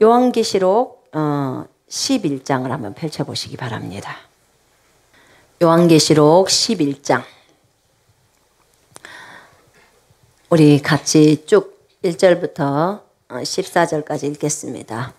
요한계시록 11장을 한번 펼쳐보시기 바랍니다. 요한계시록 11장. 우리 같이 쭉 1절부터 14절까지 읽겠습니다.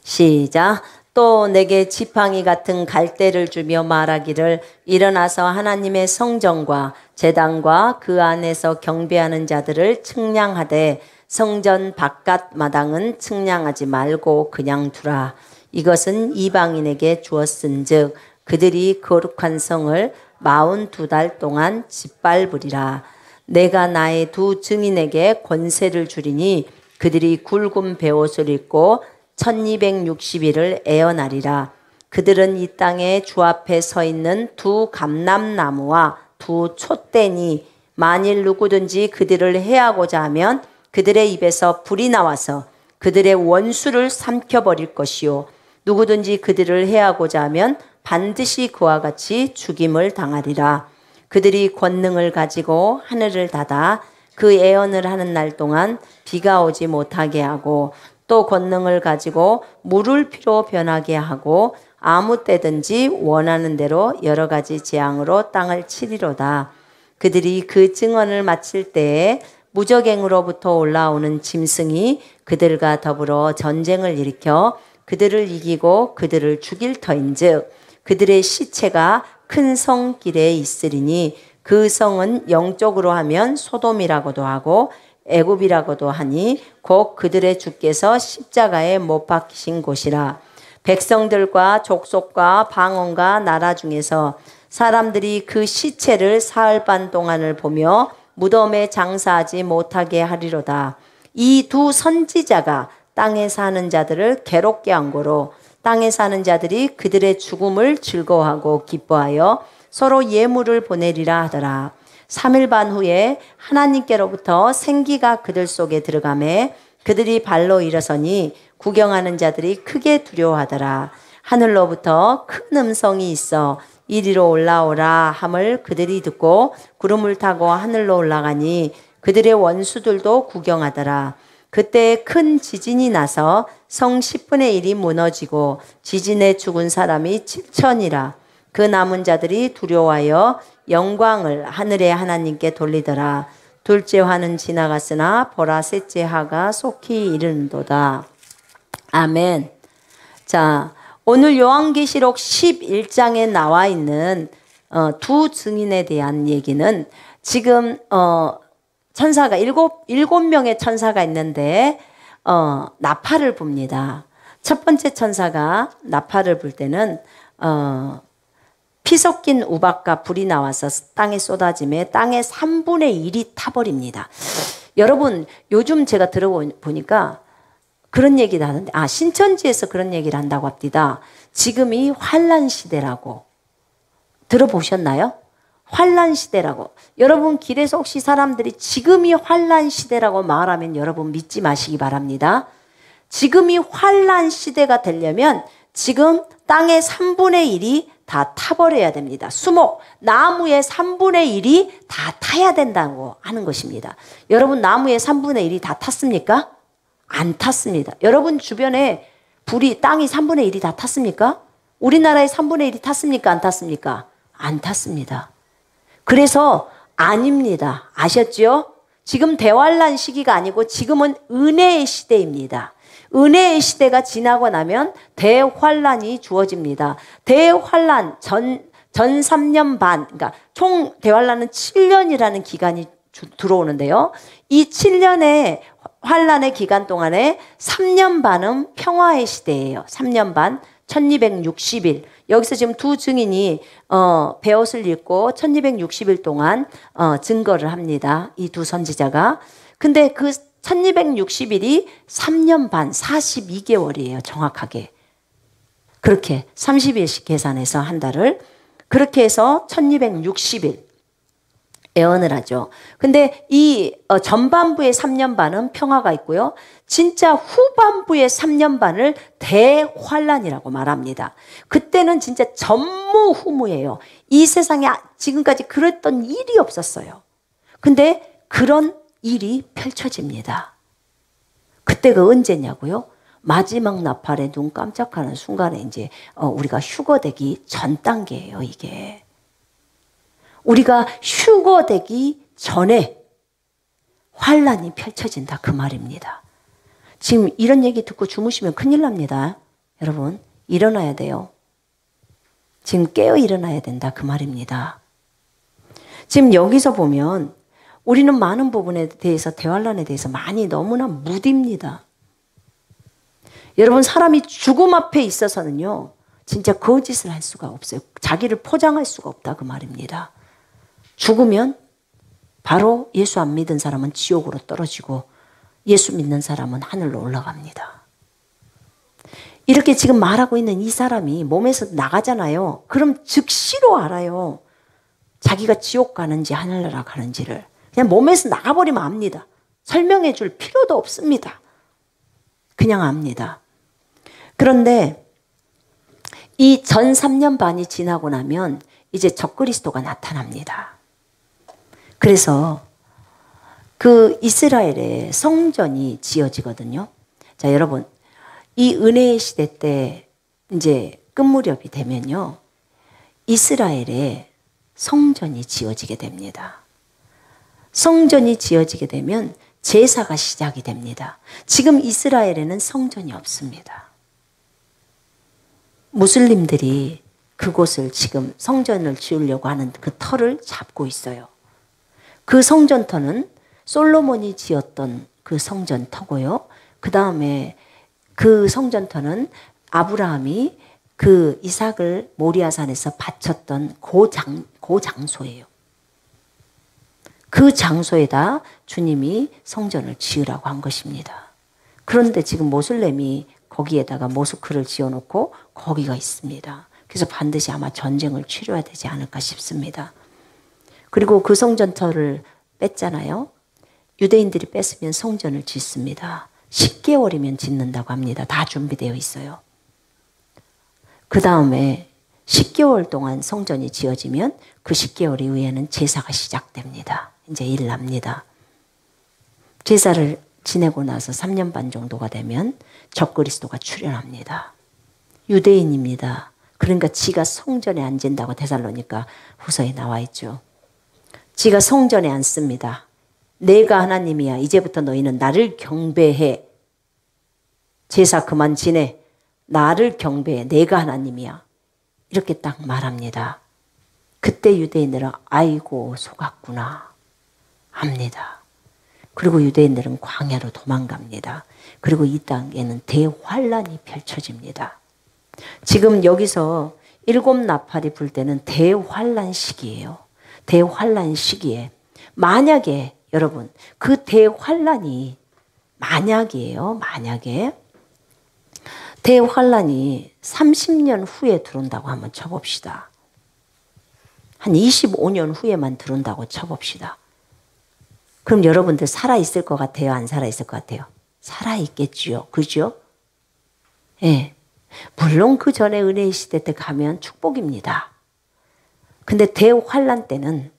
시작. 또 내게 지팡이 같은 갈대를 주며 말하기를 일어나서 하나님의 성전과 제단과 그 안에서 경배하는 자들을 측량하되 성전 바깥 마당은 측량하지 말고 그냥 두라. 이것은 이방인에게 주었은즉 그들이 거룩한 성을 42달 동안 짓밟으리라. 내가 나의 두 증인에게 권세를 주리니 그들이 굵은 베옷을 입고 1260일을 애어나리라. 그들은 이 땅에 주 앞에 서 있는 두 감람나무와 두 촛대니 만일 누구든지 그들을 해하고자 하면 그들의 입에서 불이 나와서 그들의 원수를 삼켜버릴 것이요 누구든지 그들을 해하고자 하면 반드시 그와 같이 죽임을 당하리라. 그들이 권능을 가지고 하늘을 닫아 그 애언을 하는 날 동안 비가 오지 못하게 하고 또 권능을 가지고 물을 피로 변하게 하고 아무 때든지 원하는 대로 여러 가지 재앙으로 땅을 치리로다. 그들이 그 증언을 마칠 때에 무적행으로부터 올라오는 짐승이 그들과 더불어 전쟁을 일으켜 그들을 이기고 그들을 죽일 터인즉 그들의 시체가 큰 성 길에 있으리니 그 성은 영적으로 하면 소돔이라고도 하고 애굽이라고도 하니 곧 그들의 주께서 십자가에 못 박히신 곳이라. 백성들과 족속과 방언과 나라 중에서 사람들이 그 시체를 사흘 반 동안을 보며 무덤에 장사하지 못하게 하리로다. 이 두 선지자가 땅에 사는 자들을 괴롭게 한 고로 땅에 사는 자들이 그들의 죽음을 즐거워하고 기뻐하여 서로 예물을 보내리라 하더라. 3일 반 후에 하나님께로부터 생기가 그들 속에 들어가매 그들이 발로 일어서니 구경하는 자들이 크게 두려워하더라. 하늘로부터 큰 음성이 있어 이리로 올라오라 함을 그들이 듣고 구름을 타고 하늘로 올라가니 그들의 원수들도 구경하더라. 그때 큰 지진이 나서 성 10분의 1이 무너지고 지진에 죽은 사람이 7천이라. 그 남은 자들이 두려워하여 영광을 하늘의 하나님께 돌리더라. 둘째 화는 지나갔으나 보라 셋째 화가 속히 이르는도다. 아멘. 자, 오늘 요한계시록 11장에 나와 있는 두 증인에 대한 얘기는 지금 천사가 일곱 명의 천사가 있는데 나팔을 붑니다. 첫 번째 천사가 나팔을 불 때는 피 섞인 우박과 불이 나와서 땅에 쏟아짐에 땅의 3분의 1이 타버립니다. 여러분 요즘 제가 들어보니까 그런 얘기도 하는데 신천지에서 그런 얘기를 한다고 합니다. 지금이 환란 시대라고 들어보셨나요? 환란 시대라고. 여러분 길에서 혹시 사람들이 지금이 환란 시대라고 말하면 여러분 믿지 마시기 바랍니다. 지금이 환란 시대가 되려면 지금 땅의 3분의 1이 다 타버려야 됩니다. 수목, 나무의 3분의 1이 다 타야 된다고 하는 것입니다. 여러분 나무의 3분의 1이 다 탔습니까? 안 탔습니다. 여러분 주변에 땅이 3분의 1이 다 탔습니까? 우리나라의 3분의 1이 탔습니까? 안 탔습니까? 안 탔습니다. 그래서 아닙니다. 아셨죠? 지금 대환란 시기가 아니고 지금은 은혜의 시대입니다. 은혜의 시대가 지나고 나면 대환란이 주어집니다. 대환란 전 3년 반, 그러니까 총 대환란은 7년이라는 기간이 들어오는데요. 이 7년의 환란의 기간 동안에 3년 반은 평화의 시대예요. 3년 반, 1260일. 여기서 지금 두 증인이 베옷을 입고 1260일 동안 증거를 합니다. 이 두 선지자가. 근데 그 1260일이 3년 반, 42개월이에요. 정확하게. 그렇게 30일씩 계산해서 한 달을. 그렇게 해서 1260일 애언을 하죠. 근데 이 전반부의 3년 반은 평화가 있고요. 진짜 후반부의 3년 반을 대환란이라고 말합니다. 그때는 진짜 전무후무예요. 이 세상에 지금까지 그랬던 일이 없었어요. 근데 그런 일이 펼쳐집니다. 그때가 언제냐고요? 마지막 나팔에 눈 깜짝하는 순간에 이제 우리가 휴거되기 전 단계예요, 이게. 우리가 휴거되기 전에 환란이 펼쳐진다, 그 말입니다. 지금 이런 얘기 듣고 주무시면 큰일 납니다. 여러분, 일어나야 돼요. 지금 깨어 일어나야 된다, 그 말입니다. 지금 여기서 보면 우리는 많은 부분에 대해서, 대환란에 대해서 많이 너무나 무딥니다. 여러분, 사람이 죽음 앞에 있어서는요, 진짜 거짓을 할 수가 없어요. 자기를 포장할 수가 없다, 그 말입니다. 죽으면 바로 예수 안 믿은 사람은 지옥으로 떨어지고 예수 믿는 사람은 하늘로 올라갑니다. 이렇게 지금 말하고 있는 이 사람이 몸에서 나가잖아요. 그럼 즉시로 알아요. 자기가 지옥 가는지 하늘나라 가는지를. 그냥 몸에서 나가버리면 압니다. 설명해 줄 필요도 없습니다. 그냥 압니다. 그런데 이 전 3년 반이 지나고 나면 이제 적그리스도가 나타납니다. 그래서 그 이스라엘의 성전이 지어지거든요. 자, 여러분, 이 은혜의 시대 때 이제 끝 무렵이 되면요, 이스라엘의 성전이 지어지게 됩니다. 성전이 지어지게 되면 제사가 시작이 됩니다. 지금 이스라엘에는 성전이 없습니다. 무슬림들이 그곳을 지금 성전을 지으려고 하는 그 터를 잡고 있어요. 그 성전터는 솔로몬이 지었던 그 성전터고요. 그 다음에 그 성전터는 아브라함이 그 이삭을 모리아산에서 바쳤던 그 장소예요. 그 장소에다 주님이 성전을 지으라고 한 것입니다. 그런데 지금 모슬렘이 거기에다가 모스크를 지어놓고 거기가 있습니다. 그래서 반드시 아마 전쟁을 치러야 되지 않을까 싶습니다. 그리고 그 성전터를 뺐잖아요. 유대인들이 뺐으면 성전을 짓습니다. 10개월이면 짓는다고 합니다. 다 준비되어 있어요. 그 다음에 10개월 동안 성전이 지어지면 그 10개월 이후에는 제사가 시작됩니다. 이제 일 납니다. 제사를 지내고 나서 3년 반 정도가 되면 적그리스도가 출현합니다. 유대인입니다. 그러니까 지가 성전에 앉은다고 데살로니가 후서에 나와 있죠. 지가 성전에 앉습니다. 내가 하나님이야. 이제부터 너희는 나를 경배해. 제사 그만 지내. 나를 경배해. 내가 하나님이야. 이렇게 딱 말합니다. 그때 유대인들은 아이고 속았구나 합니다. 그리고 유대인들은 광야로 도망갑니다. 그리고 이 땅에는 대환란이 펼쳐집니다. 지금 여기서 7나팔이 불 때는 대환란 시기예요. 대환란 시기에 만약에 여러분 그 대환란이 만약이에요. 만약에 대환란이 30년 후에 들어온다고 한번 쳐봅시다. 한 25년 후에만 들어온다고 쳐봅시다. 그럼 여러분들 살아있을 것 같아요? 안 살아있을 것 같아요? 살아있겠지요. 그죠? 예. 물론 그 전에 은혜의 시대 때 가면 축복입니다. 근데 대환란 때는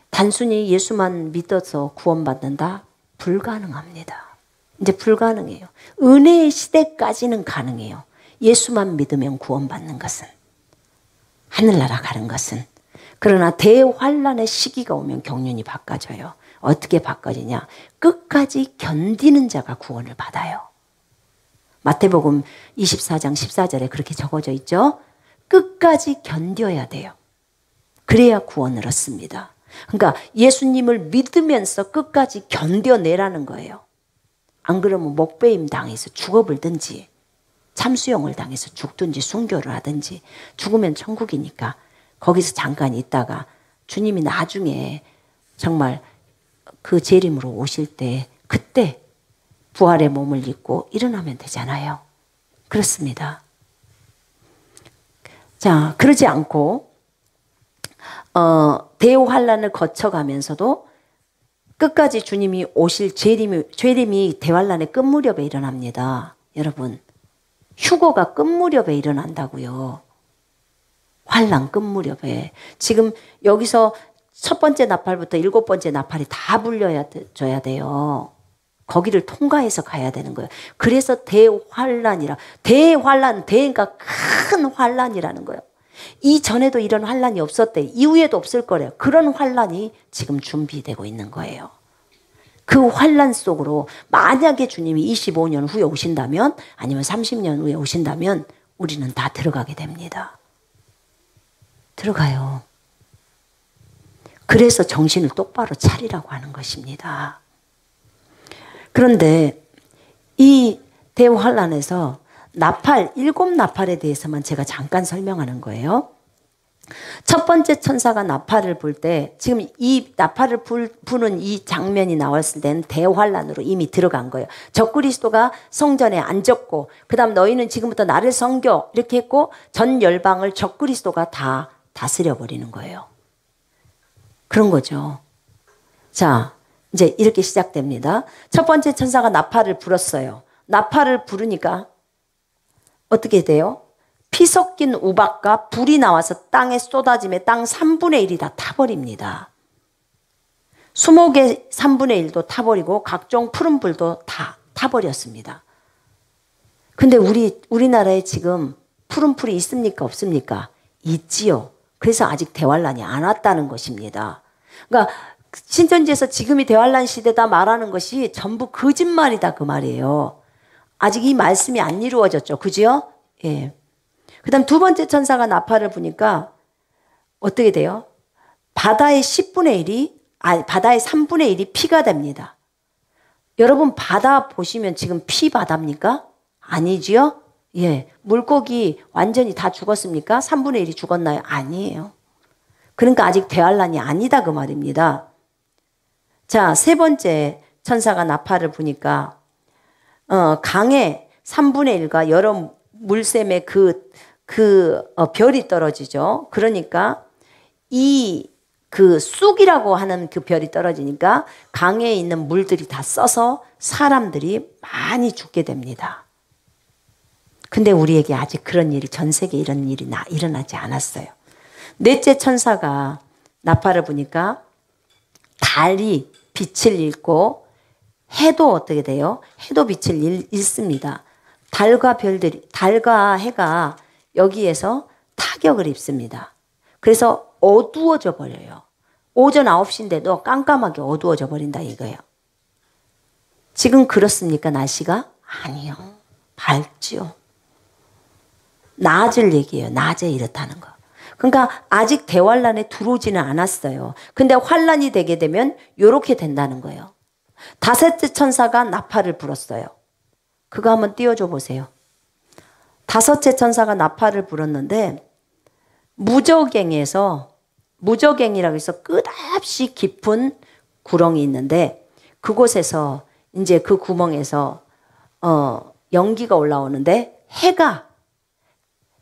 단순히 예수만 믿어서 구원받는다? 불가능합니다. 이제 불가능해요. 은혜의 시대까지는 가능해요. 예수만 믿으면 구원받는 것은. 하늘나라 가는 것은. 그러나 대환란의 시기가 오면 경륜이 바꿔져요. 어떻게 바꿔지냐? 끝까지 견디는 자가 구원을 받아요. 마태복음 24장 14절에 그렇게 적어져 있죠. 끝까지 견뎌야 돼요. 그래야 구원을 얻습니다. 그러니까 예수님을 믿으면서 끝까지 견뎌내라는 거예요. 안 그러면 목배임 당해서 죽어버리든지 참수형을 당해서 죽든지 순교를 하든지 죽으면 천국이니까 거기서 잠깐 있다가 주님이 나중에 정말 그 재림으로 오실 때 그때 부활의 몸을 입고 일어나면 되잖아요. 그렇습니다. 자, 그러지 않고 대환란을 거쳐가면서도 끝까지 주님이 오실 재림이 대환란의 끝 무렵에 일어납니다. 여러분, 휴거가 끝 무렵에 일어난다고요. 환란 끝 무렵에. 지금 여기서 첫 번째 나팔부터 7번째 나팔이 다 불려줘야 돼요. 거기를 통과해서 가야 되는 거예요. 그래서 대환란이라. 대환란, 대가 큰 환란이라는 거예요. 이전에도 이런 환란이 없었대. 이후에도 없을 거래요. 그런 환란이 지금 준비되고 있는 거예요. 그 환란 속으로 만약에 주님이 25년 후에 오신다면, 아니면 30년 후에 오신다면 우리는 다 들어가게 됩니다. 들어가요. 그래서 정신을 똑바로 차리라고 하는 것입니다. 그런데 이 대환란에서 나팔, 7 나팔에 대해서만 제가 잠깐 설명하는 거예요. 첫 번째 천사가 나팔을 불 때, 지금 이 나팔을 부는 이 장면이 나왔을 때는 대환란으로 이미 들어간 거예요. 적그리스도가 성전에 앉았고, 그 다음 너희는 지금부터 나를 섬겨 이렇게 했고, 전 열방을 적그리스도가 다 다스려 버리는 거예요. 그런 거죠. 자, 이제 이렇게 시작됩니다. 첫 번째 천사가 나팔을 불었어요. 나팔을 부르니까 어떻게 돼요? 피 섞인 우박과 불이 나와서 땅에 쏟아짐에 땅 3분의 1이 다 타버립니다. 수목의 3분의 1도 타버리고 각종 푸른 불도 다 타버렸습니다. 근데 우리나라에 지금 푸른 풀이 있습니까? 없습니까? 있지요. 그래서 아직 대환란이 안 왔다는 것입니다. 그러니까 신천지에서 지금이 대환란 시대다 말하는 것이 전부 거짓말이다 그 말이에요. 아직 이 말씀이 안 이루어졌죠. 그죠? 예. 그 다음 두 번째 천사가 나팔을 부니까 어떻게 돼요? 바다의 10분의 1이, 바다의 3분의 1이 피가 됩니다. 여러분 바다 보시면 지금 피 바다입니까? 아니지요? 예. 물고기 완전히 다 죽었습니까? 3분의 1이 죽었나요? 아니에요. 그러니까 아직 대환란이 아니다 그 말입니다. 자, 세 번째 천사가 나팔을 부니까 강의 3분의 1과 여러 물샘의 별이 떨어지죠. 그러니까 그 쑥이라고 하는 그 별이 떨어지니까 강에 있는 물들이 다 써서 사람들이 많이 죽게 됩니다. 근데 우리에게 아직 그런 일이, 전 세계에 이런 일이 일어나지 않았어요. 넷째 천사가 나팔을 부니까 달이 빛을 잃고 해도 어떻게 돼요? 해도 빛을 잃습니다. 달과 해가 여기에서 타격을 입습니다. 그래서 어두워져 버려요. 오전 9시인데도 깜깜하게 어두워져 버린다 이거예요. 지금 그렇습니까 날씨가? 아니요. 밝지요. 낮을 얘기해요. 낮에 이렇다는 거. 그러니까 아직 대환란에 들어오지는 않았어요. 근데 환란이 되게 되면 이렇게 된다는 거예요. 다섯째 천사가 나팔을 불었어요. 그거 한번 띄워줘 보세요. 다섯째 천사가 나팔을 불었는데 무저갱이라고 해서 끝없이 깊은 구렁이 있는데 그곳에서 이제 그 구멍에서 연기가 올라오는데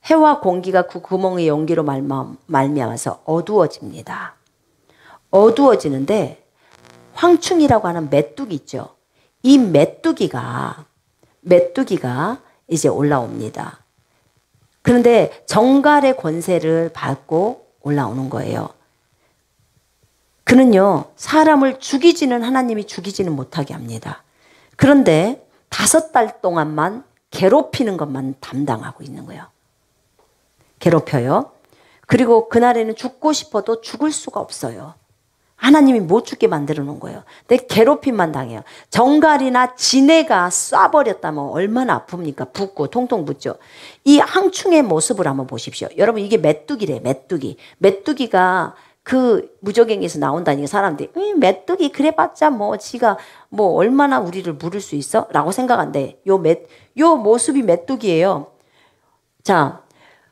해와 공기가 그 구멍의 연기로 말미암아서 어두워집니다. 어두워지는데 황충이라고 하는 메뚜기 있죠. 이 메뚜기가 이제 올라옵니다. 그런데 정갈의 권세를 받고 올라오는 거예요. 그는요, 사람을 죽이지는 하나님이 죽이지는 못하게 합니다. 그런데 5달 동안만 괴롭히는 것만 담당하고 있는 거예요. 괴롭혀요. 그리고 그날에는 죽고 싶어도 죽을 수가 없어요. 하나님이 못 죽게 만들어 놓은 거예요. 근데 괴롭힘만 당해요. 정갈이나 지네가 쏴버렸다면 얼마나 아픕니까? 붓고 통통 붓죠. 이 항충의 모습을 한번 보십시오. 여러분 이게 메뚜기래. 메뚜기가 그 무저갱이에서 나온다니까 사람들이 메뚜기 그래봤자 뭐 지가 뭐 얼마나 우리를 물을 수 있어? 라고 생각한대. 요 모습이 메뚜기예요. 자,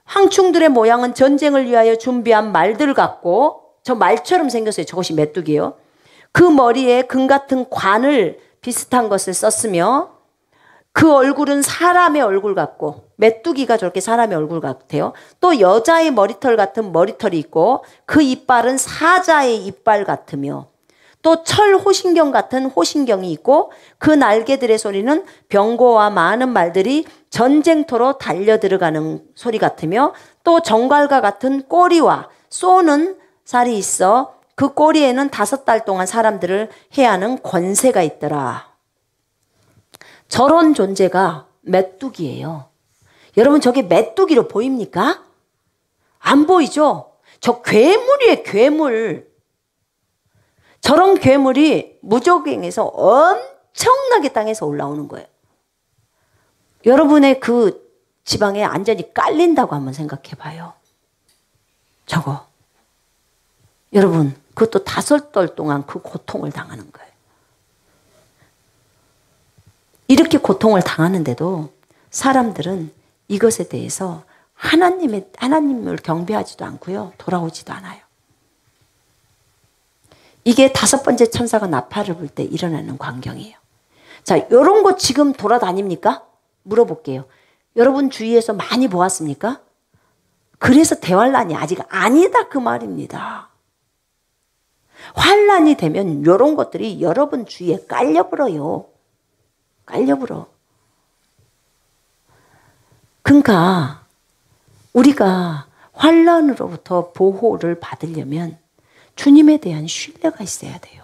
황충들의 모양은 전쟁을 위하여 준비한 말들 같고 저 말처럼 생겼어요. 저것이 메뚜기예요. 그 머리에 금 같은 관을 비슷한 것을 썼으며 그 얼굴은 사람의 얼굴 같고 메뚜기가 저렇게 사람의 얼굴 같아요. 또 여자의 머리털 같은 머리털이 있고 그 이빨은 사자의 이빨 같으며 또 철 호신경 같은 호신경이 있고 그 날개들의 소리는 병고와 많은 말들이 전쟁터로 달려 들어가는 소리 같으며 또 정갈과 같은 꼬리와 쏘는 살이 있어 그 꼬리에는 5달 동안 사람들을 해하는 권세가 있더라. 저런 존재가 메뚜기예요. 여러분 저게 메뚜기로 보입니까? 안 보이죠? 저 괴물이에요, 괴물. 저런 괴물이 무적행에서 엄청나게 땅에서 올라오는 거예요. 여러분의 그 지방에 안전이 깔린다고 한번 생각해 봐요. 저거. 여러분 그것도 5돌 동안 그 고통을 당하는 거예요. 이렇게 고통을 당하는데도 사람들은 이것에 대해서 하나님을 경배하지도 않고요. 돌아오지도 않아요. 이게 5번째 천사가 나팔을 불 때 일어나는 광경이에요. 자, 이런 거 지금 돌아다닙니까? 물어볼게요. 여러분 주위에서 많이 보았습니까? 그래서 대환란이 아직 아니다 그 말입니다. 환란이 되면 이런 것들이 여러분 주위에 깔려버려요. 깔려버려. 그러니까 우리가 환란으로부터 보호를 받으려면 주님에 대한 신뢰가 있어야 돼요.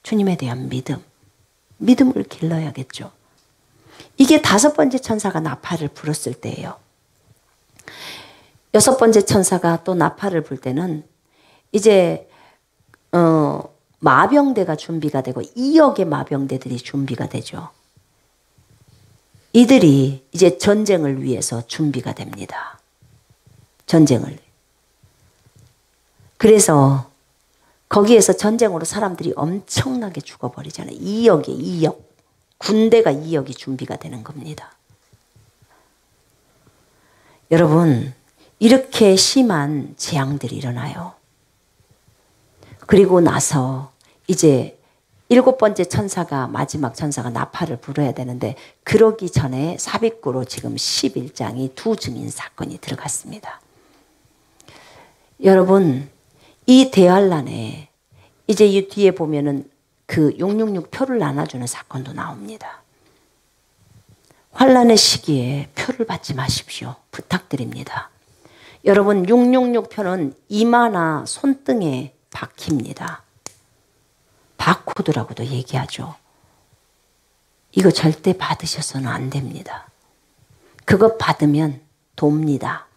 주님에 대한 믿음. 믿음을 길러야겠죠. 이게 5번째 천사가 나팔을 불었을 때예요. 6번째 천사가 또 나팔을 불 때는 이제 마병대가 준비가 되고 2억의 마병대들이 준비가 되죠. 이들이 이제 전쟁을 위해서 준비가 됩니다. 전쟁을. 그래서 거기에서 전쟁으로 사람들이 엄청나게 죽어버리잖아요. 2억. 군대가 2억이 준비가 되는 겁니다. 여러분, 이렇게 심한 재앙들이 일어나요. 그리고 나서 이제 7번째 천사가 마지막 천사가 나팔을 불어야 되는데 그러기 전에 삽입구로 지금 11장이 두 증인 사건이 들어갔습니다. 여러분 이 대환란에 이제 이 뒤에 보면은 그 666 표를 나눠주는 사건도 나옵니다. 환란의 시기에 표를 받지 마십시오. 부탁드립니다. 여러분 666 표는 이마나 손등에 박힙니다. 바코드라고도 얘기하죠. 이거 절대 받으셔서는 안 됩니다. 그거 받으면 돕니다.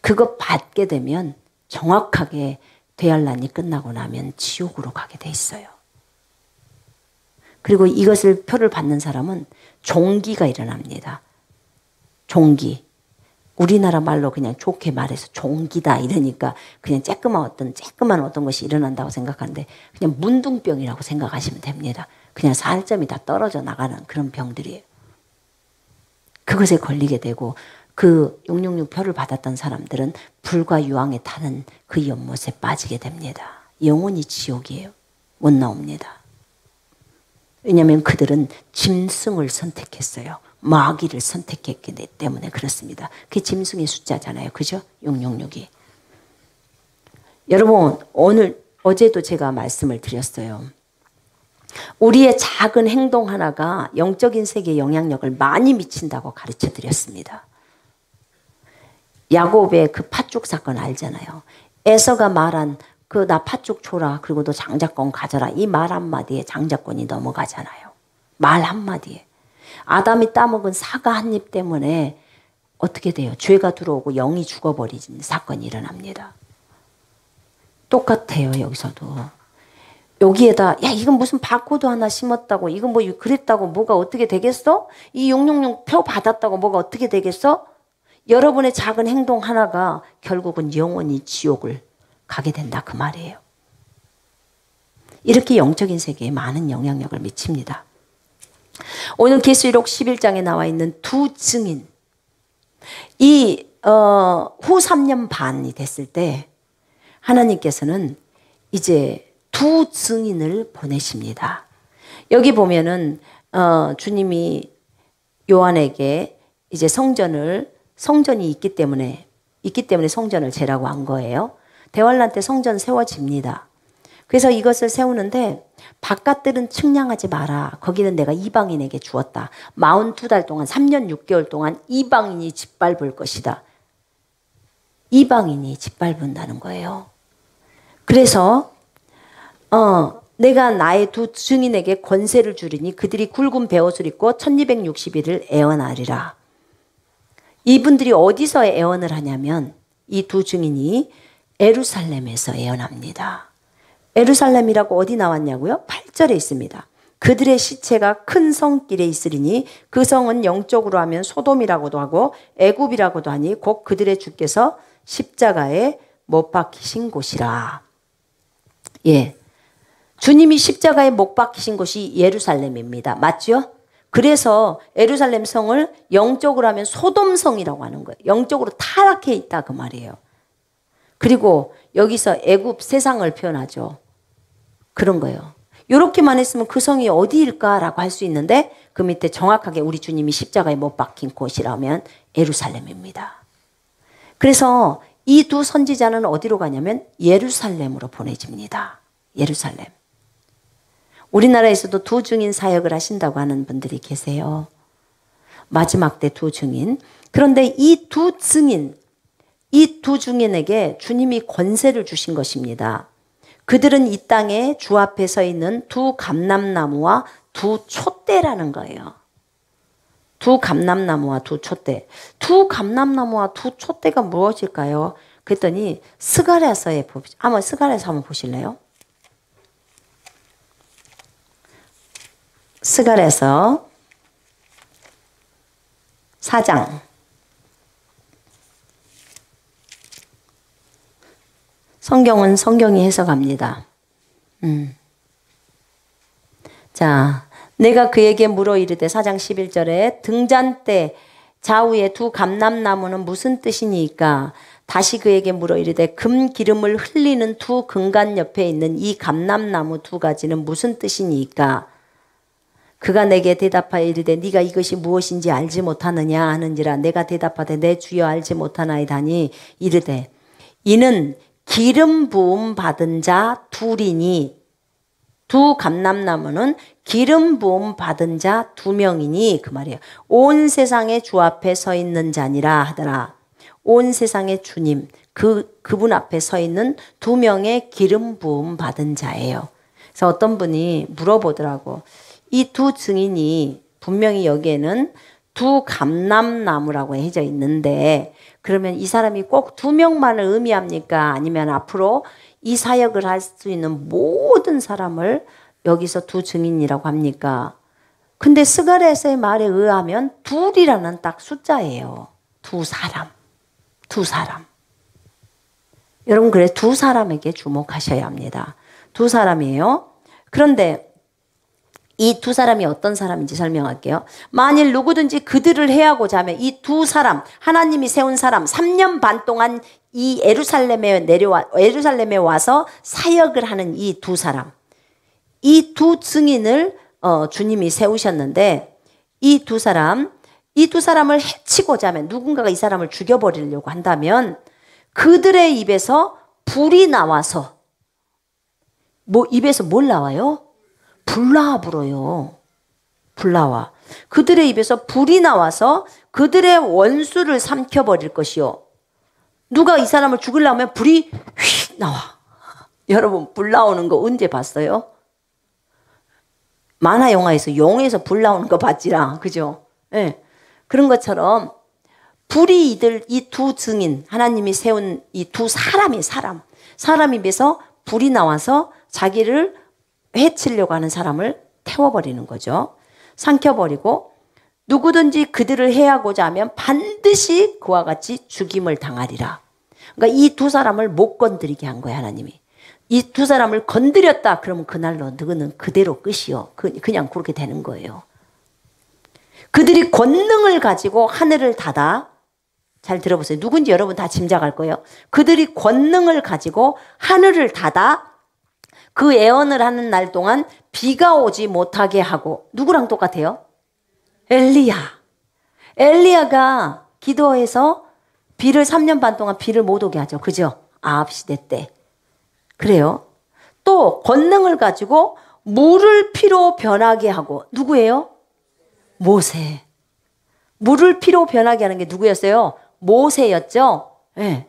그거 받게 되면 정확하게 대환란이 끝나고 나면 지옥으로 가게 돼 있어요. 그리고 이것을 표를 받는 사람은 종기가 일어납니다. 종기. 우리나라 말로 그냥 좋게 말해서 종기다 이러니까 그냥 쬐끄만 어떤 것이 일어난다고 생각하는데 그냥 문둥병이라고 생각하시면 됩니다. 그냥 살점이 다 떨어져 나가는 그런 병들이에요. 그것에 걸리게 되고 그 666 표를 받았던 사람들은 불과 유황에 타는 그 연못에 빠지게 됩니다. 영원히 지옥이에요. 못 나옵니다. 왜냐하면 그들은 짐승을 선택했어요. 마귀를 선택했기 때문에 그렇습니다. 그게 짐승의 숫자잖아요. 그죠? 666이. 여러분 어제도 제가 말씀을 드렸어요. 우리의 작은 행동 하나가 영적인 세계에 영향력을 많이 미친다고 가르쳐 드렸습니다. 야곱의 그 팥죽 사건 알잖아요. 에서가 말한 그 나 팥죽 줘라 그리고 너 장자권 가져라 이 말 한마디에 장자권이 넘어가잖아요. 말 한마디에. 아담이 따먹은 사과 한 입 때문에 어떻게 돼요? 죄가 들어오고 영이 죽어버리는 사건이 일어납니다. 똑같아요. 여기서도. 여기에다 야 이건 무슨 바코드 하나 심었다고 이건 뭐 그랬다고 뭐가 어떻게 되겠어? 이 666 표 받았다고 뭐가 어떻게 되겠어? 여러분의 작은 행동 하나가 결국은 영원히 지옥을 가게 된다 그 말이에요. 이렇게 영적인 세계에 많은 영향력을 미칩니다. 오늘 계시록 11장에 나와 있는 두 증인 이 후 3년 반이 됐을 때 하나님께서는 이제 두 증인을 보내십니다. 여기 보면은 주님이 요한에게 이제 성전이 있기 때문에 성전을 재라고 한 거예요. 대환란 때 성전 세워집니다. 그래서 이것을 세우는데 바깥들은 측량하지 마라. 거기는 내가 이방인에게 주었다. 42달 동안 3년 6개월 동안 이방인이 짓밟을 것이다. 이방인이 짓밟는다는 거예요. 그래서 내가 나의 두 증인에게 권세를 주리니 그들이 굵은 베옷을 입고 1260일을 애원하리라. 이분들이 어디서 애원을 하냐면 이 두 증인이 예루살렘에서 애원합니다. 예루살렘이라고 어디 나왔냐고요? 8절에 있습니다. 그들의 시체가 큰 성길에 있으리니 그 성은 영적으로 하면 소돔이라고도 하고 애굽이라고도 하니 곧 그들의 주께서 십자가에 못 박히신 곳이라. 예, 주님이 십자가에 못 박히신 곳이 예루살렘입니다. 맞죠? 그래서 예루살렘 성을 영적으로 하면 소돔성이라고 하는 거예요. 영적으로 타락해 있다 그 말이에요. 그리고 여기서 애굽 세상을 표현하죠. 그런 거예요. 이렇게만 했으면 그 성이 어디일까라고 할 수 있는데 그 밑에 정확하게 우리 주님이 십자가에 못 박힌 곳이라면 예루살렘입니다. 그래서 이 두 선지자는 어디로 가냐면 예루살렘으로 보내집니다. 예루살렘. 우리나라에서도 두 증인 사역을 하신다고 하는 분들이 계세요. 마지막 때 두 증인. 그런데 이 두 증인, 이 두 증인에게 주님이 권세를 주신 것입니다. 그들은 이 땅에 주 앞에 서 있는 두 감람나무와 두 촛대라는 거예요. 두 감람나무와 두 촛대. 두 감람나무와 두 촛대가 무엇일까요? 그랬더니 스가랴서에 한번 스가랴서 한번 보실래요? 스가랴서 4장. 성경은 성경이 해석합니다. 자, 내가 그에게 물어 이르되 4장 11절에 등잔대 좌우에 두 감람나무는 무슨 뜻이니까? 다시 그에게 물어 이르되 금 기름을 흘리는 두 금관 옆에 있는 이 감람나무 두 가지는 무슨 뜻이니까? 그가 내게 대답하여 이르되 네가 이것이 무엇인지 알지 못하느냐 하는지라. 내가 대답하되 내 주여 알지 못하나이다니. 이르되 이는 기름 부음 받은 자 둘이니, 두 감람나무는 기름 부음 받은 자 두 명이니 그 말이에요. 온 세상의 주 앞에 서 있는 자니라 하더라. 온 세상의 주님, 그분 앞에 서 있는 두 명의 기름 부음 받은 자예요. 그래서 어떤 분이 물어보더라고. 이 두 증인이 분명히 여기에는 두 감람나무라고 해져 있는데 그러면 이 사람이 꼭 두 명만을 의미합니까? 아니면 앞으로 이 사역을 할 수 있는 모든 사람을 여기서 두 증인이라고 합니까? 근데 스가랴서의 말에 의하면 둘이라는 딱 숫자예요. 두 사람. 두 사람. 여러분, 그래 두 사람에게 주목하셔야 합니다. 두 사람이에요. 그런데 이 두 사람이 어떤 사람인지 설명할게요. 만일 누구든지 그들을 해하고자 하면 이 두 사람, 하나님이 세운 사람, 3년 반 동안 이 예루살렘에 와서 사역을 하는 이 두 사람, 이 두 증인을 주님이 세우셨는데 이 두 사람을 해치고자 하면, 누군가가 이 사람을 죽여버리려고 한다면 그들의 입에서 불이 나와서, 입에서 뭘 나와요? 불나와 불어요. 불나와. 그들의 입에서 불이 나와서 그들의 원수를 삼켜버릴 것이요. 누가 이 사람을 죽이려면 불이 휙 나와. 여러분, 불 나오는 거 언제 봤어요? 만화 영화에서 용에서 불 나오는 거 봤지라. 그죠? 네. 그런 것처럼 불이 이 두 증인, 하나님이 세운 이 두 사람 입에서 불이 나와서 자기를 해치려고 하는 사람을 태워버리는 거죠. 삼켜버리고 누구든지 그들을 해하고자 하면 반드시 그와 같이 죽임을 당하리라. 그러니까 이 두 사람을 못 건드리게 한 거예요, 하나님이. 이 두 사람을 건드렸다 그러면 그날로 너는 그대로 끝이요. 그냥 그렇게 되는 거예요. 그들이 권능을 가지고 하늘을 닫아, 잘 들어보세요. 누군지 여러분 다 짐작할 거예요. 그들이 권능을 가지고 하늘을 닫아 그 예언을 하는 날 동안 비가 오지 못하게 하고, 누구랑 똑같아요? 엘리야가 기도해서 비를 3년 반 동안 비를 못 오게 하죠. 그죠? 아합 시대 때. 그래요. 또 권능을 가지고 물을 피로 변하게 하고, 누구예요? 모세. 물을 피로 변하게 하는 게 누구였어요? 모세였죠. 네.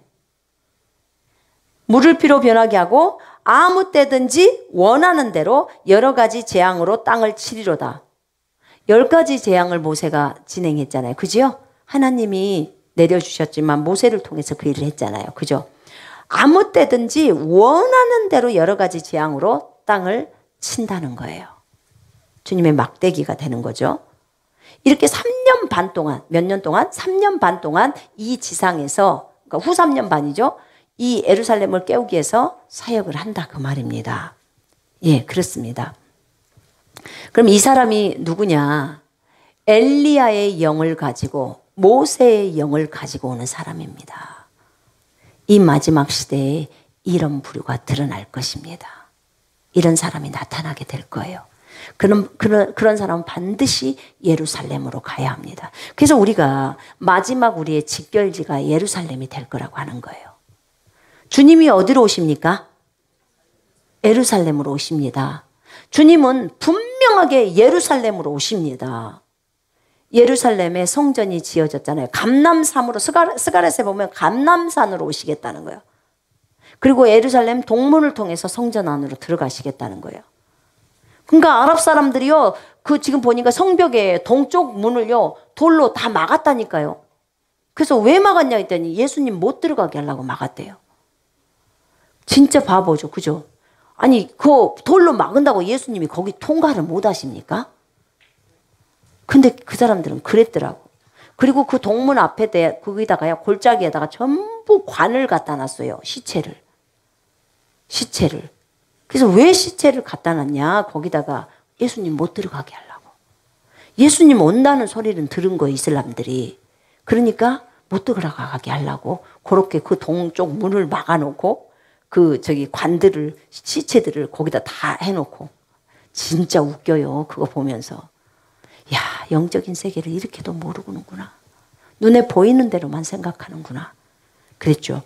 물을 피로 변하게 하고 아무 때든지 원하는 대로 여러 가지 재앙으로 땅을 치리로다. 10가지 재앙을 모세가 진행했잖아요. 그죠? 하나님이 내려주셨지만 모세를 통해서 그 일을 했잖아요. 그죠? 아무 때든지 원하는 대로 여러 가지 재앙으로 땅을 친다는 거예요. 주님의 막대기가 되는 거죠. 이렇게 3년 반 동안, 몇 년 동안? 3년 반 동안 이 지상에서, 그러니까 후 3년 반이죠. 이 예루살렘을 깨우기 위해서 사역을 한다 그 말입니다. 예, 그렇습니다. 그럼 이 사람이 누구냐? 엘리야의 영을 가지고 모세의 영을 가지고 오는 사람입니다. 이 마지막 시대에 이런 부류가 드러날 것입니다. 이런 사람이 나타나게 될 거예요. 그런 사람은 반드시 예루살렘으로 가야 합니다. 그래서 우리가 마지막 우리의 직결지가 예루살렘이 될 거라고 하는 거예요. 주님이 어디로 오십니까? 예루살렘으로 오십니다. 주님은 분명하게 예루살렘으로 오십니다. 예루살렘에 성전이 지어졌잖아요. 감람산으로, 스가랴서에 보면 감람산으로 오시겠다는 거예요. 그리고 예루살렘 동문을 통해서 성전 안으로 들어가시겠다는 거예요. 그러니까 아랍 사람들이요, 그 지금 보니까 성벽에 동쪽 문을요, 돌로 다 막았다니까요. 그래서 왜 막았냐 했더니 예수님 못 들어가게 하려고 막았대요. 진짜 바보죠. 그죠? 아니, 그 돌로 막은다고 예수님이 거기 통과를 못 하십니까? 근데 그 사람들은 그랬더라고. 그리고 그 동문 앞에 거기다가요, 골짜기에다가 전부 관을 갖다 놨어요. 시체를. 그래서 왜 시체를 갖다 놨냐? 거기다가 예수님 못 들어가게 하려고. 예수님 온다는 소리는 들은 거예요, 이슬람들이. 그러니까 못 들어가게 하려고 그렇게 그 동쪽 문을 막아놓고 관들을, 시체들을 거기다 다 해놓고. 진짜 웃겨요, 그거 보면서. 야, 영적인 세계를 이렇게도 모르는구나. 눈에 보이는 대로만 생각하는구나. 그랬죠.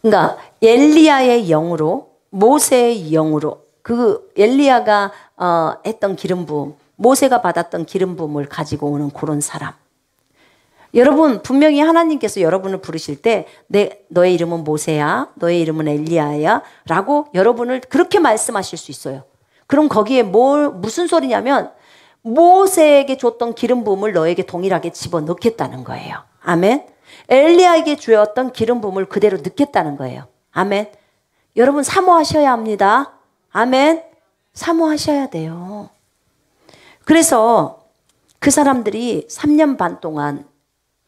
그러니까 엘리야의 영으로, 모세의 영으로, 그 엘리야가 했던 기름 부음, 모세가 받았던 기름 부음을 가지고 오는 그런 사람. 여러분, 분명히 하나님께서 여러분을 부르실 때 너의 이름은 모세야, 너의 이름은 엘리야야 라고 여러분을 그렇게 말씀하실 수 있어요. 그럼 거기에 무슨 소리냐면 모세에게 줬던 기름 부음을 너에게 동일하게 집어넣겠다는 거예요. 아멘. 엘리야에게 주었던 기름 부음을 그대로 넣겠다는 거예요. 아멘. 여러분, 사모하셔야 합니다. 아멘. 사모하셔야 돼요. 그래서 그 사람들이 3년 반 동안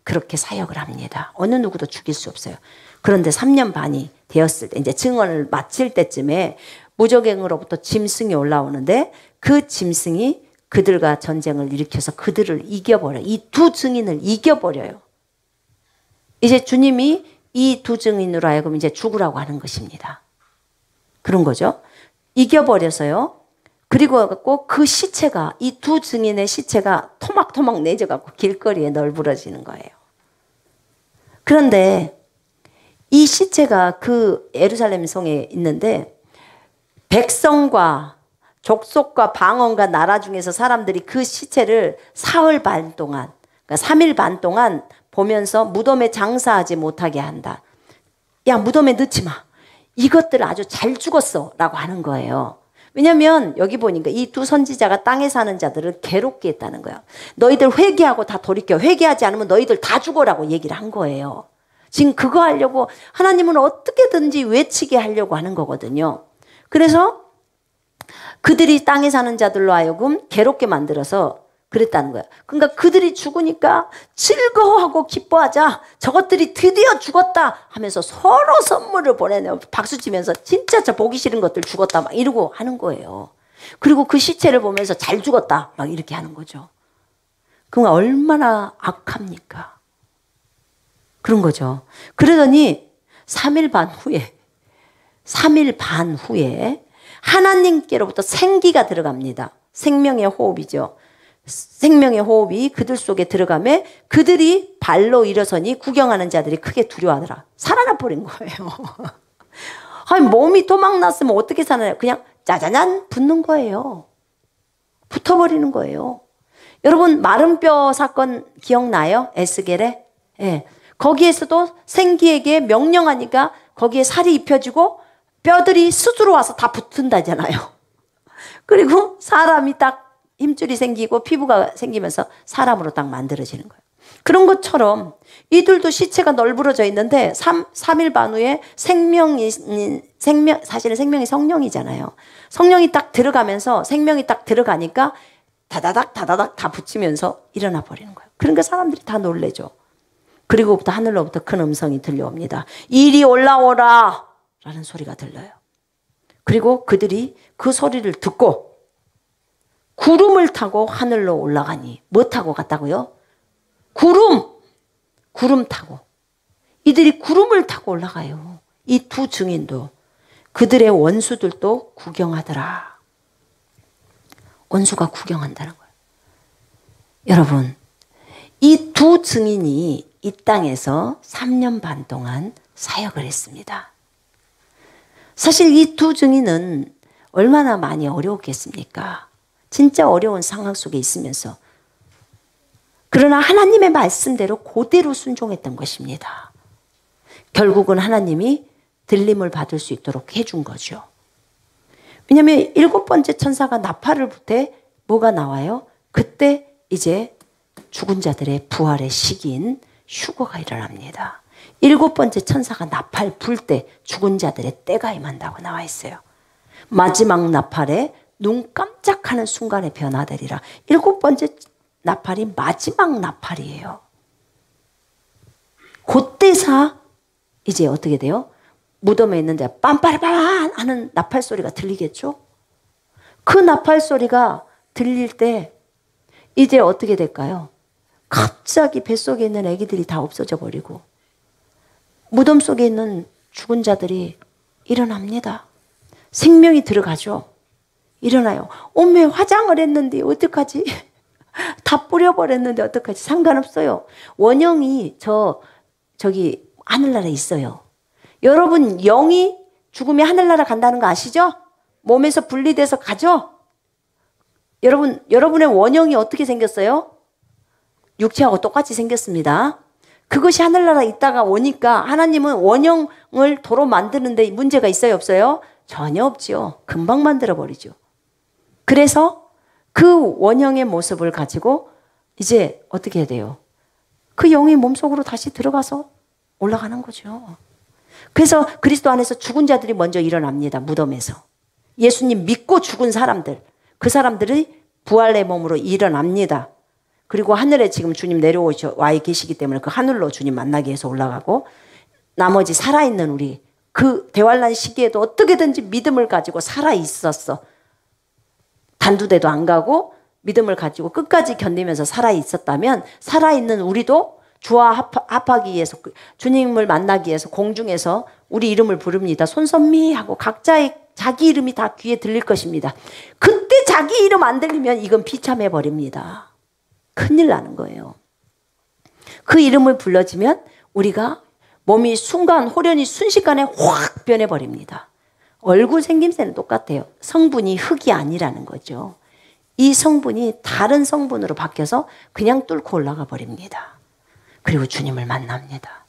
그렇게 사역을 합니다. 어느 누구도 죽일 수 없어요. 그런데 3년 반이 되었을 때, 이제 증언을 마칠 때쯤에 무적행으로부터 짐승이 올라오는데 그 짐승이 그들과 전쟁을 일으켜서 그들을 이겨버려요. 이 두 증인을 이겨버려요. 이제 주님이 이 두 증인으로 하여금 이제 죽으라고 하는 것입니다. 그런 거죠. 이겨버려서요. 그리고 그 시체가, 이 두 증인의 시체가 토막토막 내져갖고 길거리에 널브러지는 거예요. 그런데 이 시체가 그 예루살렘 성에 있는데 백성과 족속과 방언과 나라 중에서 사람들이 그 시체를 사흘 반 동안, 그러니까 3일 반 동안 보면서 무덤에 장사하지 못하게 한다. 야, 무덤에 넣지 마. 이것들 아주 잘 죽었어 라고 하는 거예요. 왜냐하면 여기 보니까 이 두 선지자가 땅에 사는 자들을 괴롭게 했다는 거예요. 너희들 회개하고 다 돌이켜. 회개하지 않으면 너희들 다 죽어라고 얘기를 한 거예요. 지금 그거 하려고 하나님은 어떻게든지 외치게 하려고 하는 거거든요. 그래서 그들이 땅에 사는 자들로 하여금 괴롭게 만들어서 그랬다는 거예요. 그러니까 그들이 죽으니까 즐거워하고 기뻐하자. 저것들이 드디어 죽었다 하면서 서로 선물을 보내네요. 박수치면서 진짜 저 보기 싫은 것들 죽었다 막 이러고 하는 거예요. 그리고 그 시체를 보면서 잘 죽었다 막 이렇게 하는 거죠. 그럼 얼마나 악합니까? 그런 거죠. 그러더니 3일 반 후에 하나님께로부터 생기가 들어갑니다. 생명의 호흡이죠. 생명의 호흡이 그들 속에 들어가며 그들이 발로 일어서니 구경하는 자들이 크게 두려워하더라. 살아나 버린 거예요. 아니, 몸이 토막났으면 어떻게 살아나요? 그냥 짜자잔 붙는 거예요. 붙어버리는 거예요. 여러분, 마른 뼈 사건 기억나요? 에스겔에? 예. 거기에서도 생기에게 명령하니까 거기에 살이 입혀지고 뼈들이 스스로 와서 다 붙은다잖아요. 그리고 사람이 딱 힘줄이 생기고 피부가 생기면서 사람으로 딱 만들어지는 거예요. 그런 것처럼 이들도 시체가 널브러져 있는데 3일 반 후에 사실은 생명이 성령이잖아요. 성령이 딱 들어가면서 생명이 딱 들어가니까 다다닥 다다닥 다 붙이면서 일어나 버리는 거예요. 그러니까 사람들이 다 놀래죠. 그리고부터 하늘로부터 큰 음성이 들려옵니다. 이리 올라오라 라는 소리가 들려요. 그리고 그들이 그 소리를 듣고 구름을 타고 하늘로 올라가니, 뭐 타고 갔다고요? 구름 타고. 이들이 구름을 타고 올라가요. 이 두 증인도. 그들의 원수들도 구경하더라. 원수가 구경한다는 거예요. 여러분, 이 두 증인이 이 땅에서 3년 반 동안 사역을 했습니다. 사실 이 두 증인은 얼마나 많이 어려웠겠습니까? 진짜 어려운 상황 속에 있으면서. 그러나 하나님의 말씀대로 그대로 순종했던 것입니다. 결국은 하나님이 들림을 받을 수 있도록 해준 거죠. 왜냐하면 7번째 천사가 나팔을 불 때 뭐가 나와요? 그때 이제 죽은 자들의 부활의 시기인 휴거가 일어납니다. 7번째 천사가 나팔 불 때 죽은 자들의 때가 임한다고 나와 있어요. 마지막 나팔에 눈 깜짝하는 순간에 변화되리라. 7번째 나팔이 마지막 나팔이에요. 그때서 이제 어떻게 돼요? 무덤에 있는데 빰빠라빰 하는 나팔 소리가 들리겠죠? 그 나팔 소리가 들릴 때 이제 어떻게 될까요? 갑자기 뱃속에 있는 아기들이 다 없어져 버리고 무덤 속에 있는 죽은 자들이 일어납니다. 생명이 들어가죠. 일어나요. 어메 화장을 했는데 어떡하지? 다 뿌려버렸는데 어떡하지? 상관없어요. 원형이 저기 하늘나라에 있어요. 여러분 영이 죽으면 하늘나라 간다는 거 아시죠? 몸에서 분리돼서 가죠? 여러분의 원형이 어떻게 생겼어요? 육체하고 똑같이 생겼습니다. 그것이 하늘나라에 있다가 오니까 하나님은 원형을 도로 만드는데 문제가 있어요? 없어요? 전혀 없죠. 금방 만들어버리죠. 그래서 그 원형의 모습을 가지고 이제 어떻게 해야 돼요? 그 영이 몸속으로 다시 들어가서 올라가는 거죠. 그래서 그리스도 안에서 죽은 자들이 먼저 일어납니다. 무덤에서. 예수님 믿고 죽은 사람들. 그 사람들이 부활의 몸으로 일어납니다. 그리고 하늘에 지금 주님 내려와 계시기 때문에 그 하늘로 주님 만나기 위해서 올라가고 나머지 살아있는 우리 그 대환란 시기에도 어떻게든지 믿음을 가지고 살아있었어. 단두대도 안 가고 믿음을 가지고 끝까지 견디면서 살아있었다면 살아있는 우리도 주와 합하기 위해서 주님을 만나기 위해서 공중에서 우리 이름을 부릅니다. 손선미 하고 각자의 자기 이름이 다 귀에 들릴 것입니다. 그때 자기 이름 안 들리면 이건 비참해 버립니다. 큰일 나는 거예요. 그 이름을 불러지면 우리가 몸이 호련히 순식간에 확 변해버립니다. 얼굴 생김새는 똑같아요. 성분이 흙이 아니라는 거죠. 이 성분이 다른 성분으로 바뀌어서 그냥 뚫고 올라가 버립니다. 그리고 주님을 만납니다.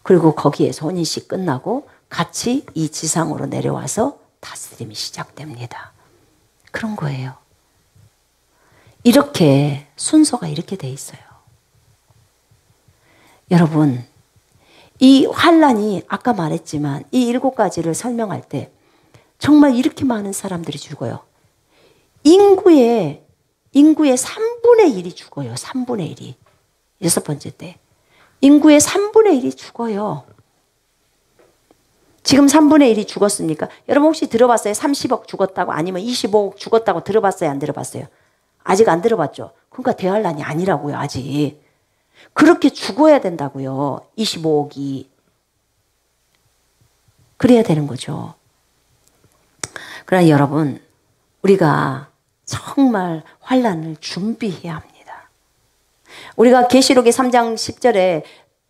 그리고 거기에서 혼인식 끝나고 같이 이 지상으로 내려와서 다스림이 시작됩니다. 그런 거예요. 이렇게 순서가 이렇게 돼 있어요. 여러분, 이 환란이 아까 말했지만 이 7가지를 설명할 때 정말 이렇게 많은 사람들이 죽어요. 인구의 3분의 1이 죽어요. 3분의 1이. 6번째 때. 인구의 3분의 1이 죽어요. 지금 3분의 1이 죽었습니까? 여러분 혹시 들어봤어요? 30억 죽었다고 아니면 25억 죽었다고 들어봤어요? 안 들어봤어요? 아직 안 들어봤죠? 그러니까 대환란이 아니라고요. 아직. 그렇게 죽어야 된다고요. 25억이. 그래야 되는 거죠. 그러나 여러분 우리가 정말 환란을 준비해야 합니다. 우리가 계시록의 3장 10절에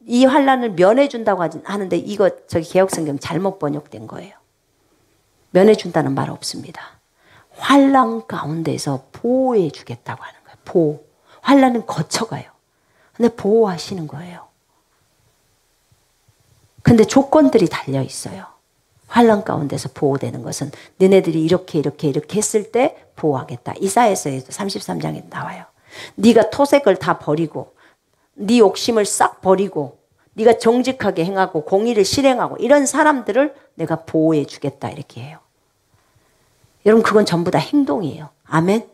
이 환란을 면해준다고 하는데 이거 저기 개역성경 잘못 번역된 거예요. 면해준다는 말 없습니다. 환란 가운데서 보호해 주겠다고 하는 거예요. 보호. 환란은 거쳐가요. 근데 보호하시는 거예요. 근데 조건들이 달려 있어요. 환난 가운데서 보호되는 것은 너네들이 이렇게 했을 때 보호하겠다. 이사야서에도 33장에 나와요. 네가 토색을 다 버리고 네 욕심을 싹 버리고 네가 정직하게 행하고 공의를 실행하고 이런 사람들을 내가 보호해 주겠다 이렇게 해요. 여러분 그건 전부 다 행동이에요. 아멘.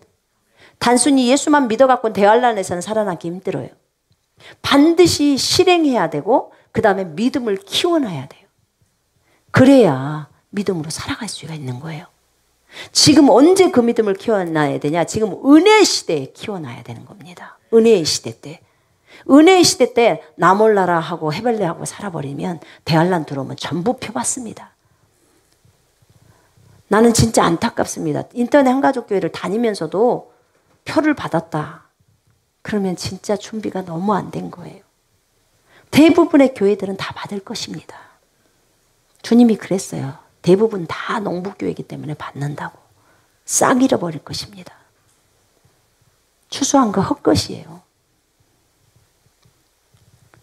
단순히 예수만 믿어갖고 대환란에서는 살아나기 힘들어요. 반드시 실행해야 되고 그 다음에 믿음을 키워놔야 돼요. 그래야 믿음으로 살아갈 수가 있는 거예요. 지금 언제 그 믿음을 키워놔야 되냐? 지금 은혜의 시대에 키워놔야 되는 겁니다. 은혜의 시대 때. 은혜의 시대 때 나 몰라라 하고 헤벨레하고 살아버리면 대환란 들어오면 전부 펴봤습니다. 나는 진짜 안타깝습니다. 인터넷 한가족교회를 다니면서도 표를 받았다. 그러면 진짜 준비가 너무 안 된 거예요. 대부분의 교회들은 다 받을 것입니다. 주님이 그랬어요. 대부분 다 농부교회이기 때문에 받는다고. 싹 잃어버릴 것입니다. 추수한 거 헛것이에요.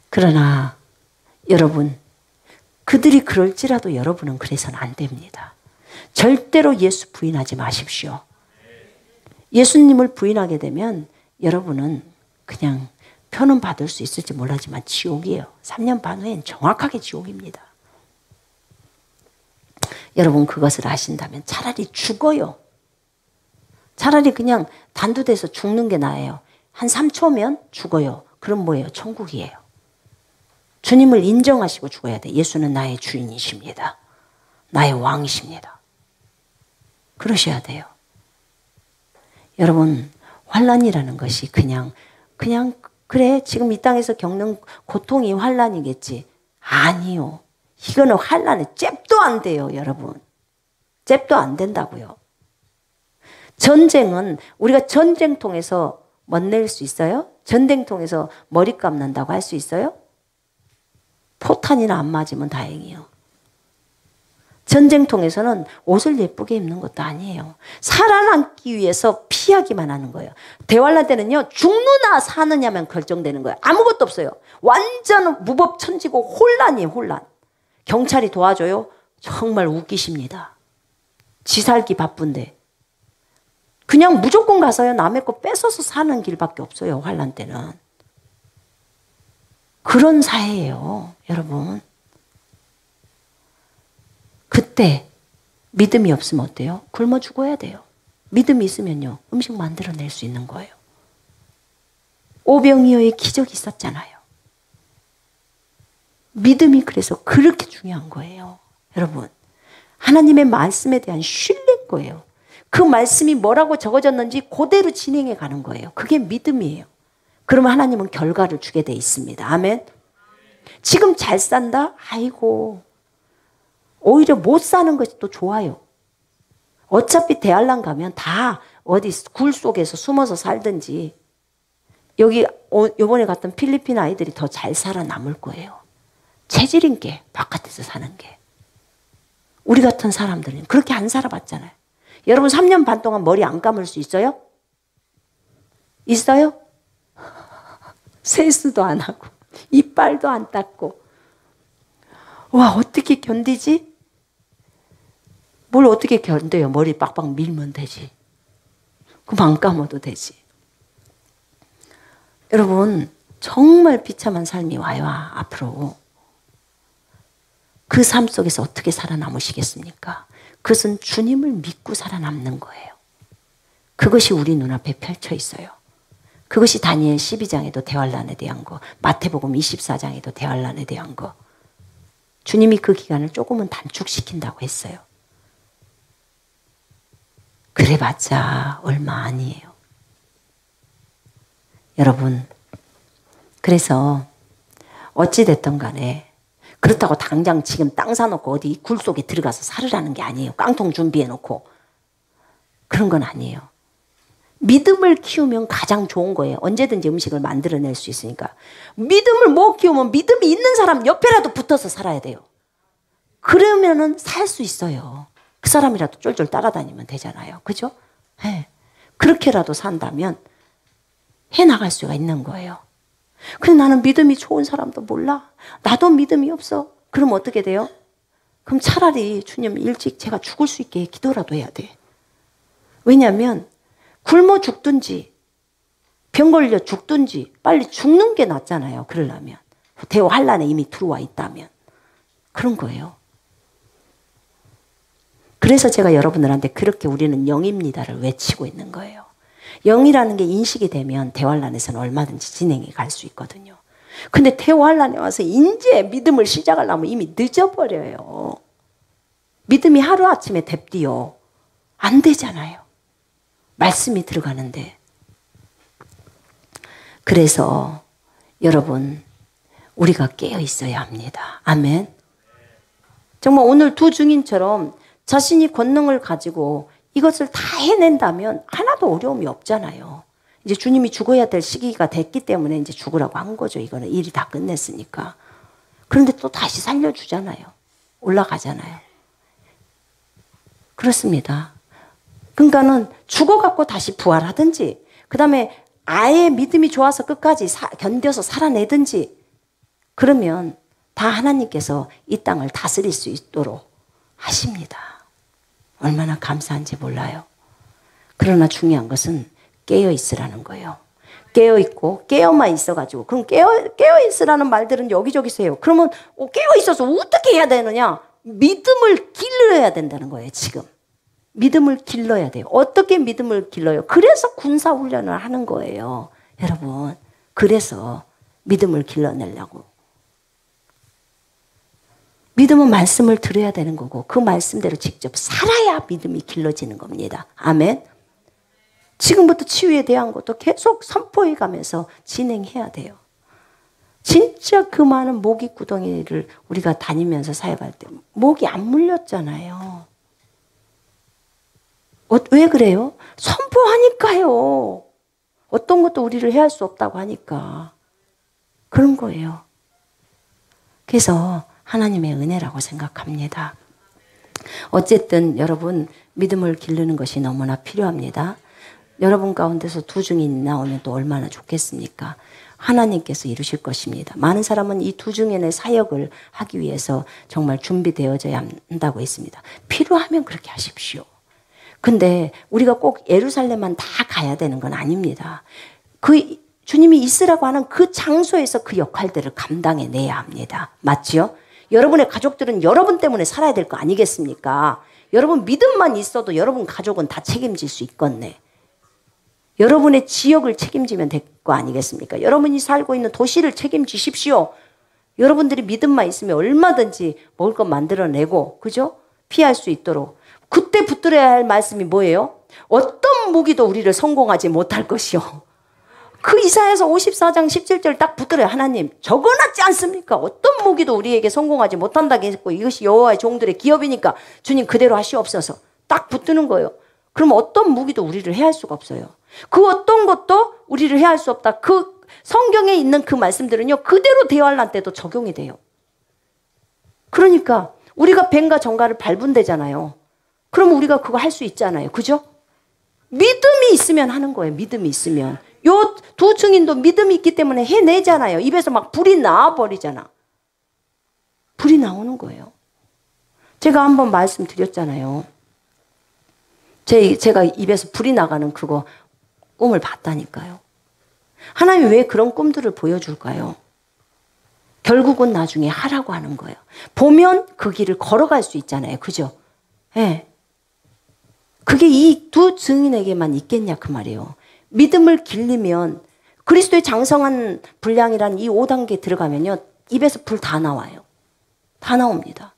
그러나 여러분, 그들이 그럴지라도 여러분은 그래서는 안 됩니다. 절대로 예수 부인하지 마십시오. 예수님을 부인하게 되면 여러분은 그냥 표는 받을 수 있을지 몰라지만 지옥이에요. 3년 반 후엔 정확하게 지옥입니다. 여러분 그것을 아신다면 차라리 죽어요. 차라리 그냥 단두대서 죽는 게 나아요. 한 3초면 죽어요. 그럼 뭐예요? 천국이에요. 주님을 인정하시고 죽어야 돼. 예수는 나의 주인이십니다. 나의 왕이십니다. 그러셔야 돼요. 여러분 환난이라는 것이 그냥 그래 지금 이 땅에서 겪는 고통이 환난이겠지. 아니요. 이거는 환난에 잽도 안 돼요, 여러분. 잽도 안 된다고요. 전쟁은 우리가 전쟁통에서 멋낼 수 있어요? 전쟁통에서 머리값 난다고 할 수 있어요? 포탄이나 안 맞으면 다행이에요. 전쟁통에서는 옷을 예쁘게 입는 것도 아니에요. 살아남기 위해서 피하기만 하는 거예요. 대환란 때는요, 죽느냐 사느냐만 결정되는 거예요. 아무것도 없어요. 완전 무법천지고 혼란이에요, 혼란. 경찰이 도와줘요? 정말 웃기십니다. 지 살기 바쁜데. 그냥 무조건 가서요, 남의 거 뺏어서 사는 길밖에 없어요, 환란 때는. 그런 사회예요, 여러분. 그때 믿음이 없으면 어때요? 굶어 죽어야 돼요. 믿음이 있으면요, 음식 만들어낼 수 있는 거예요. 오병이어의 기적이 있었잖아요. 믿음이 그래서 그렇게 중요한 거예요. 여러분, 하나님의 말씀에 대한 신뢰인 거예요. 그 말씀이 뭐라고 적어졌는지 그대로 진행해 가는 거예요. 그게 믿음이에요. 그러면 하나님은 결과를 주게 돼 있습니다. 아멘. 지금 잘 산다? 아이고. 오히려 못 사는 것이 또 좋아요. 어차피 대환란 가면 다 어디 굴 속에서 숨어서 살든지 여기 요번에 갔던 필리핀 아이들이 더 잘 살아남을 거예요. 체질인 게 바깥에서 사는 게. 우리 같은 사람들은 그렇게 안 살아봤잖아요. 여러분 3년 반 동안 머리 안 감을 수 있어요? 있어요? 세수도 안 하고 이빨도 안 닦고 와 어떻게 견디지? 뭘 어떻게 견뎌요? 머리 빡빡 밀면 되지. 그럼 안 감아도 되지. 여러분 정말 비참한 삶이 와요 앞으로. 그 삶 속에서 어떻게 살아남으시겠습니까? 그것은 주님을 믿고 살아남는 거예요. 그것이 우리 눈앞에 펼쳐 있어요. 그것이 다니엘 12장에도 대환란에 대한 거, 마태복음 24장에도 대환란에 대한 거. 주님이 그 기간을 조금은 단축시킨다고 했어요. 그래봤자 얼마 아니에요. 여러분, 그래서 어찌됐든 간에 그렇다고 당장 지금 땅 사놓고 어디 굴 속에 들어가서 살으라는 게 아니에요. 깡통 준비해놓고. 그런 건 아니에요. 믿음을 키우면 가장 좋은 거예요. 언제든지 음식을 만들어낼 수 있으니까. 믿음을 못 키우면 믿음이 있는 사람 옆에라도 붙어서 살아야 돼요. 그러면은 살 수 있어요. 그 사람이라도 쫄쫄 따라다니면 되잖아요. 그죠? 네. 그렇게라도 산다면 해나갈 수가 있는 거예요. 근데 나는 믿음이 좋은 사람도 몰라. 나도 믿음이 없어. 그럼 어떻게 돼요? 그럼 차라리 주님 일찍 제가 죽을 수 있게 기도라도 해야 돼. 왜냐하면 굶어 죽든지 병 걸려 죽든지 빨리 죽는 게 낫잖아요. 그러려면. 대환란에 이미 들어와 있다면. 그런 거예요. 그래서 제가 여러분들한테 그렇게 우리는 영입니다를 외치고 있는 거예요. 영이라는 게 인식이 되면 대환란에서는 얼마든지 진행해 갈 수 있거든요. 근데 대환란에 와서 이제 믿음을 시작하려면 이미 늦어버려요. 믿음이 하루아침에 됩디요. 안 되잖아요. 말씀이 들어가는데. 그래서 여러분 우리가 깨어 있어야 합니다. 아멘. 정말 오늘 두 증인처럼 자신이 권능을 가지고 이것을 다 해낸다면 하나도 어려움이 없잖아요. 이제 주님이 죽어야 될 시기가 됐기 때문에 이제 죽으라고 한 거죠. 이거는 일이 다 끝냈으니까. 그런데 또 다시 살려주잖아요. 올라가잖아요. 그렇습니다. 그러니까는 죽어갖고 다시 부활하든지, 그 다음에 아예 믿음이 좋아서 끝까지 견뎌서 살아내든지, 그러면 다 하나님께서 이 땅을 다스릴 수 있도록 하십니다. 얼마나 감사한지 몰라요. 그러나 중요한 것은 깨어 있으라는 거예요. 깨어 있고 깨어만 있어가지고, 그럼 깨어 있으라는 말들은 여기저기서 해요. 그러면 깨어 있어서 어떻게 해야 되느냐? 믿음을 길러야 된다는 거예요. 지금 믿음을 길러야 돼요. 어떻게 믿음을 길러요? 그래서 군사훈련을 하는 거예요. 여러분, 그래서 믿음을 길러내려고. 믿음은 말씀을 들어야 되는 거고, 그 말씀대로 직접 살아야 믿음이 길러지는 겁니다. 아멘. 지금부터 치유에 대한 것도 계속 선포해 가면서 진행해야 돼요. 진짜 그 많은 모기 구덩이를 우리가 다니면서 사역할 때 모기 안 물렸잖아요. 왜 그래요? 선포하니까요. 어떤 것도 우리를 해할 수 없다고 하니까. 그런 거예요. 그래서 하나님의 은혜라고 생각합니다. 어쨌든 여러분, 믿음을 기르는 것이 너무나 필요합니다. 여러분 가운데서 두 증인이 나오면 또 얼마나 좋겠습니까? 하나님께서 이루실 것입니다. 많은 사람은 이 두 증인의 사역을 하기 위해서 정말 준비되어져야 한다고 했습니다. 필요하면 그렇게 하십시오. 근데 우리가 꼭 예루살렘만 다 가야 되는 건 아닙니다. 그 주님이 있으라고 하는 그 장소에서 그 역할들을 감당해내야 합니다. 맞죠? 여러분의 가족들은 여러분 때문에 살아야 될 거 아니겠습니까? 여러분 믿음만 있어도 여러분 가족은 다 책임질 수 있겠네. 여러분의 지역을 책임지면 될 거 아니겠습니까? 여러분이 살고 있는 도시를 책임지십시오. 여러분들이 믿음만 있으면 얼마든지 먹을 것 만들어내고, 그죠? 피할 수 있도록. 그때 붙들어야 할 말씀이 뭐예요? 어떤 무기도 우리를 성공하지 못할 것이요. 그 이사야서 54장 17절 딱 붙들어요. 하나님 적어놨지 않습니까? 어떤 무기도 우리에게 성공하지 못한다고 했고, 이것이 여호와의 종들의 기업이니까 주님 그대로 하시옵소서. 딱 붙드는 거예요. 그럼 어떤 무기도 우리를 해할 수가 없어요. 그 어떤 것도 우리를 해할 수 없다. 그 성경에 있는 그 말씀들은요, 그대로 대환란 때도 적용이 돼요. 그러니까 우리가 뱀과 정갈을 밟은대잖아요. 그럼 우리가 그거 할 수 있잖아요. 그죠? 믿음이 있으면 하는 거예요. 믿음이 있으면. 요 두 증인도 믿음이 있기 때문에 해내잖아요. 입에서 막 불이 나와버리잖아. 불이 나오는 거예요. 제가 한번 말씀드렸잖아요. 제가 입에서 불이 나가는 그거 꿈을 봤다니까요. 하나님이 왜 그런 꿈들을 보여줄까요? 결국은 나중에 하라고 하는 거예요. 보면 그 길을 걸어갈 수 있잖아요. 그죠? 예. 네. 그게 이 두 증인에게만 있겠냐 그 말이에요. 믿음을 길리면 그리스도의 장성한 분량이란 이 5단계 들어가면요, 입에서 불 다 나와요. 다 나옵니다.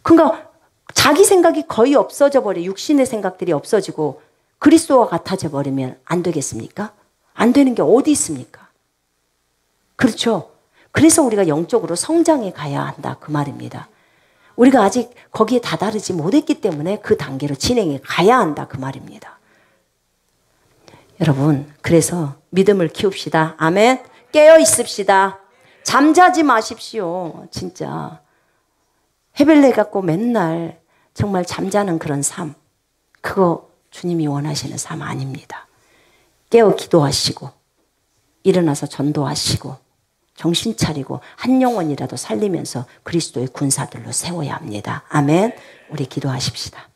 그러니까 자기 생각이 거의 없어져 버려. 육신의 생각들이 없어지고 그리스도와 같아져 버리면 안 되겠습니까? 안 되는 게 어디 있습니까? 그렇죠? 그래서 우리가 영적으로 성장해 가야 한다 그 말입니다. 우리가 아직 거기에 다다르지 못했기 때문에 그 단계로 진행해 가야 한다 그 말입니다. 여러분, 그래서 믿음을 키웁시다. 아멘. 깨어 있읍시다. 잠자지 마십시오. 진짜 해벨레 갖고 맨날 정말 잠자는 그런 삶, 그거 주님이 원하시는 삶 아닙니다. 깨어 기도하시고 일어나서 전도하시고 정신 차리고 한 영혼이라도 살리면서 그리스도의 군사들로 세워야 합니다. 아멘. 우리 기도하십시다.